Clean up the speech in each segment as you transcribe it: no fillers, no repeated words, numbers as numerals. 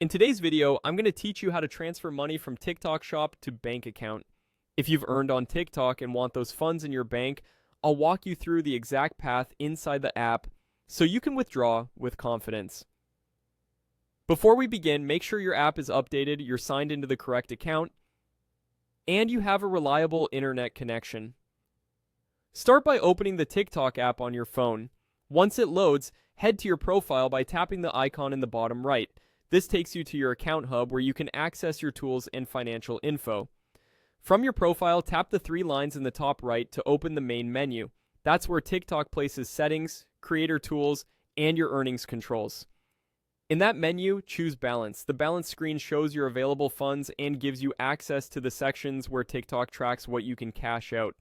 In today's video, I'm going to teach you how to transfer money from TikTok Shop to bank account. If you've earned on TikTok and want those funds in your bank, I'll walk you through the exact path inside the app so you can withdraw with confidence. Before we begin, make sure your app is updated, you're signed into the correct account, and you have a reliable internet connection. Start by opening the TikTok app on your phone. Once it loads, head to your profile by tapping the icon in the bottom right. This takes you to your account hub where you can access your tools and financial info. From your profile, tap the three lines in the top right to open the main menu. That's where TikTok places settings, creator tools, and your earnings controls. In that menu, choose Balance. The balance screen shows your available funds and gives you access to the sections where TikTok tracks what you can cash out.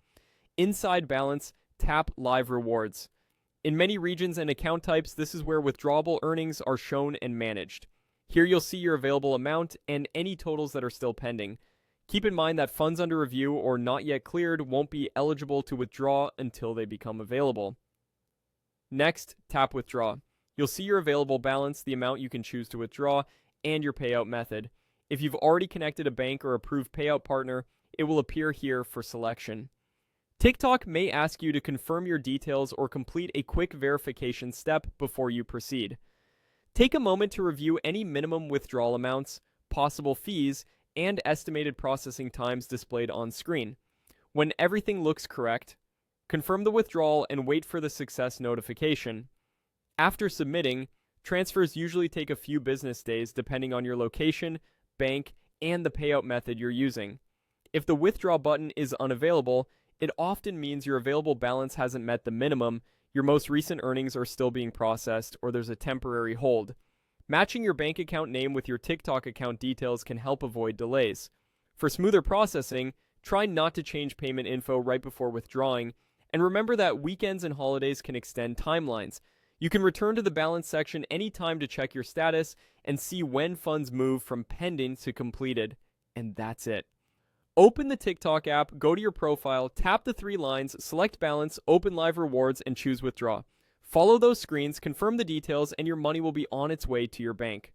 Inside Balance, tap Live Rewards. In many regions and account types, this is where withdrawable earnings are shown and managed. Here you'll see your available amount and any totals that are still pending. Keep in mind that funds under review or not yet cleared won't be eligible to withdraw until they become available. Next, tap Withdraw. You'll see your available balance, the amount you can choose to withdraw, and your payout method. If you've already connected a bank or approved payout partner, it will appear here for selection. TikTok may ask you to confirm your details or complete a quick verification step before you proceed. Take a moment to review any minimum withdrawal amounts, possible fees, and estimated processing times displayed on screen. When everything looks correct, confirm the withdrawal and wait for the success notification. After submitting, transfers usually take a few business days depending on your location, bank, and the payout method you're using. If the withdraw button is unavailable, it often means your available balance hasn't met the minimum, your most recent earnings are still being processed, or there's a temporary hold. Matching your bank account name with your TikTok account details can help avoid delays. For smoother processing, try not to change payment info right before withdrawing, and remember that weekends and holidays can extend timelines. You can return to the balance section anytime to check your status and see when funds move from pending to completed. And that's it. Open the TikTok app, go to your profile, tap the three lines, select Balance, open Live Rewards, and choose Withdraw. Follow those screens, confirm the details, and your money will be on its way to your bank.